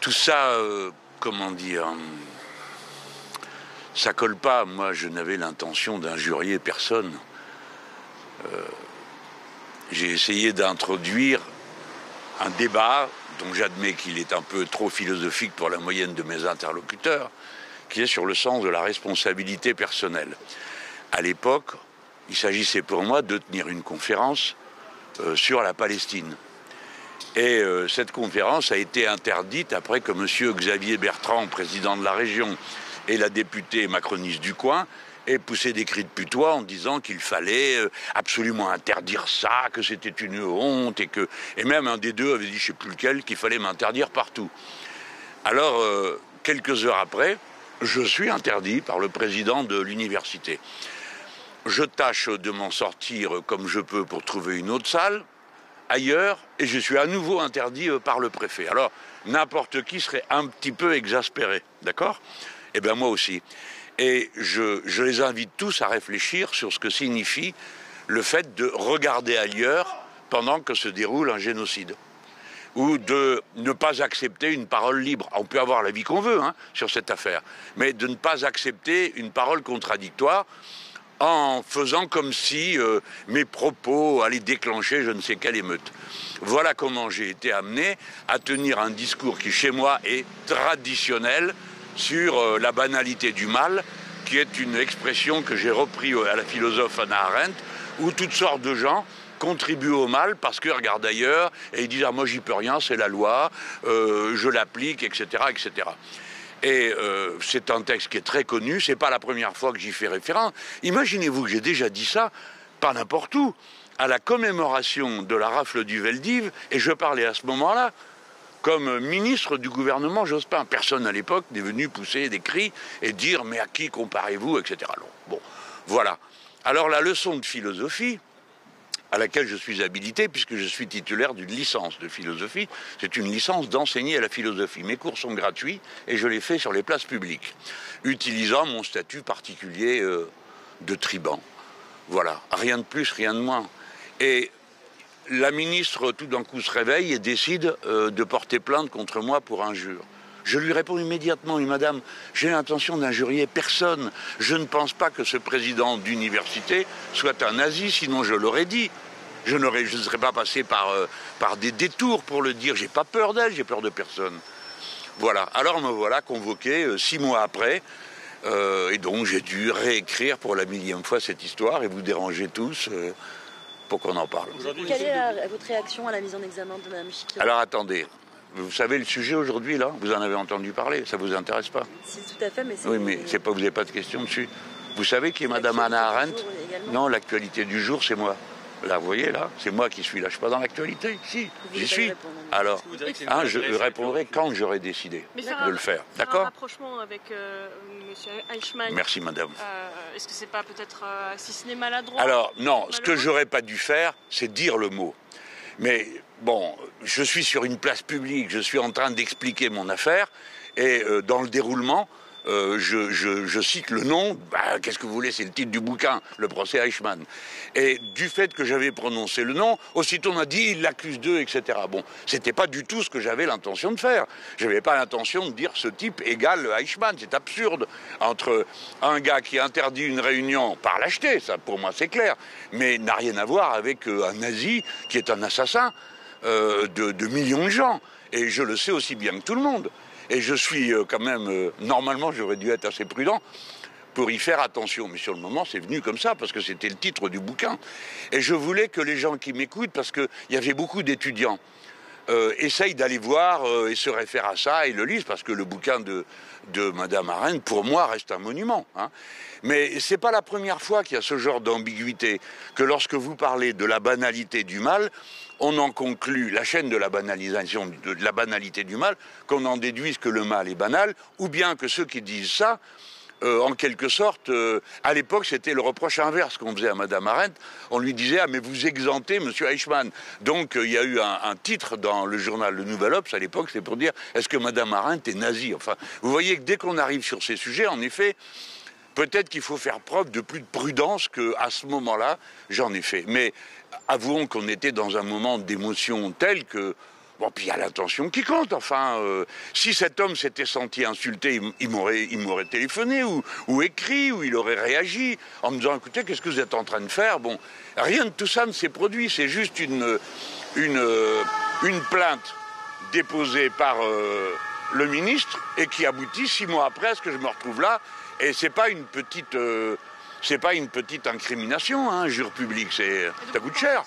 tout ça, comment dire, ça colle pas. Moi, je n'avais l'intention d'injurier personne. J'ai essayé d'introduire un débat dont j'admets qu'il est un peu trop philosophique pour la moyenne de mes interlocuteurs, qui est sur le sens de la responsabilité personnelle. À l'époque, il s'agissait pour moi de tenir une conférence sur la Palestine. Et cette conférence a été interdite après que M. Xavier Bertrand, président de la région, et la députée macroniste du coin aient poussé des cris de putois en disant qu'il fallait absolument interdire ça, que c'était une honte, et même un des deux avait dit, je ne sais plus lequel, qu'il fallait m'interdire partout. Alors, quelques heures après, je suis interdit par le président de l'université. Je tâche de m'en sortir comme je peux pour trouver une autre salle, ailleurs, et je suis à nouveau interdit par le préfet. Alors, n'importe qui serait un petit peu exaspéré, d'accord? Eh bien, moi aussi. Et je les invite tous à réfléchir sur ce que signifie le fait de regarder ailleurs pendant que se déroule un génocide. Ou de ne pas accepter une parole libre. On peut avoir l'avis qu'on veut sur cette affaire, mais de ne pas accepter une parole contradictoire en faisant comme si mes propos allaient déclencher je ne sais quelle émeute. Voilà comment j'ai été amené à tenir un discours qui, chez moi, est traditionnel sur la banalité du mal, qui est une expression que j'ai repris à la philosophe Hannah Arendt, où toutes sortes de gens contribuent au mal parce qu'ils regardent ailleurs et ils disent « Ah, moi, j'y peux rien, c'est la loi, je l'applique, etc. etc. » Et c'est un texte qui est très connu, c'est pas la première fois que j'y fais référence. Imaginez-vous que j'ai déjà dit ça, pas n'importe où, à la commémoration de la rafle du Veldiv, et je parlais à ce moment-là comme ministre du gouvernement Jospin. Personne à l'époque n'est venu pousser des cris et dire « mais à qui comparez-vous » etc. Bon, voilà. Alors la leçon de philosophie, à laquelle je suis habilité, puisque je suis titulaire d'une licence de philosophie. C'est une licence d'enseigner la philosophie. Mes cours sont gratuits et je les fais sur les places publiques, utilisant mon statut particulier de tribun. Voilà, rien de plus, rien de moins. Et la ministre, tout d'un coup, se réveille et décide de porter plainte contre moi pour injure. Je lui réponds immédiatement, oui, madame, j'ai l'intention d'injurier personne. Je ne pense pas que ce président d'université soit un nazi, sinon je l'aurais dit. Je ne serais pas passé par des détours pour le dire. J'ai pas peur d'elle, j'ai peur de personne. Voilà. Alors me voilà convoqué 6 mois après. Et donc j'ai dû réécrire pour la 1000e fois cette histoire et vous déranger tous pour qu'on en parle. Quelle est votre réaction à la mise en examen de Mme Chikirou? Alors attendez. Vous savez le sujet aujourd'hui, là? Vous en avez entendu parler, ça vous intéresse pas? Si, tout à fait, mais c'est... Oui, mais c'est pas, vous n'avez pas de questions dessus. Vous savez qui est Madame Hannah Arendt? Non, l'actualité du jour, c'est moi. Là, vous voyez, là, c'est moi qui suis là. Je suis pas dans l'actualité, si, j'y suis. Alors, je répondrai quand j'aurai décidé de le faire. D'accord? Un rapprochement avec M. Eichmann. Merci, madame. Est-ce que c'est pas peut-être, si ce n'est maladroit? Alors, non, ce que j'aurais pas dû faire, c'est dire le mot. Mais bon, je suis sur une place publique, je suis en train d'expliquer mon affaire, et dans le déroulement, je cite le nom, qu'est-ce que vous voulez, c'est le titre du bouquin, le procès Eichmann. Et du fait que j'avais prononcé le nom, aussitôt on m'a dit, il l'accuse d'eux, etc. Bon, c'était pas du tout ce que j'avais l'intention de faire. Je n'avais pas l'intention de dire ce type égale Eichmann, c'est absurde. Entre un gars qui interdit une réunion par lâcheté, ça pour moi c'est clair, mais n'a rien à voir avec un nazi qui est un assassin de millions de gens. Et je le sais aussi bien que tout le monde. Et je suis quand même, normalement j'aurais dû être assez prudent pour y faire attention. Mais sur le moment c'est venu comme ça, parce que c'était le titre du bouquin. Et je voulais que les gens qui m'écoutent, parce qu'il y avait beaucoup d'étudiants, essayent d'aller voir et se réfèrent à ça et le lisent, parce que le bouquin de Madame Arendt, pour moi, reste un monument. Mais c'est pas la première fois qu'il y a ce genre d'ambiguïté, que lorsque vous parlez de la banalité du mal, on en conclut, la chaîne de la banalisation, de la banalité du mal, qu'on en déduise que le mal est banal, ou bien que ceux qui disent ça, en quelque sorte, à l'époque, c'était le reproche inverse qu'on faisait à Madame Arendt. On lui disait « Ah, mais vous exemptez Monsieur Eichmann ». Donc, il y a eu un titre dans le journal Le Nouvel Obs, à l'époque, c'est pour dire « Est-ce que Madame Arendt est nazie ?» Enfin, vous voyez que dès qu'on arrive sur ces sujets, en effet, peut-être qu'il faut faire preuve de plus de prudence qu'à ce moment-là, j'en ai fait. Mais avouons qu'on était dans un moment d'émotion tel que Bon, puis il y a l'intention qui compte. Enfin, si cet homme s'était senti insulté, il m'aurait téléphoné ou écrit, ou il aurait réagi en me disant, écoutez, qu'est-ce que vous êtes en train de faire? Bon, rien de tout ça ne s'est produit. C'est juste une plainte déposée par le ministre et qui aboutit 6 mois après à ce que je me retrouve là. Et c'est pas une petite incrimination, hein, un jure public, ça coûte cher.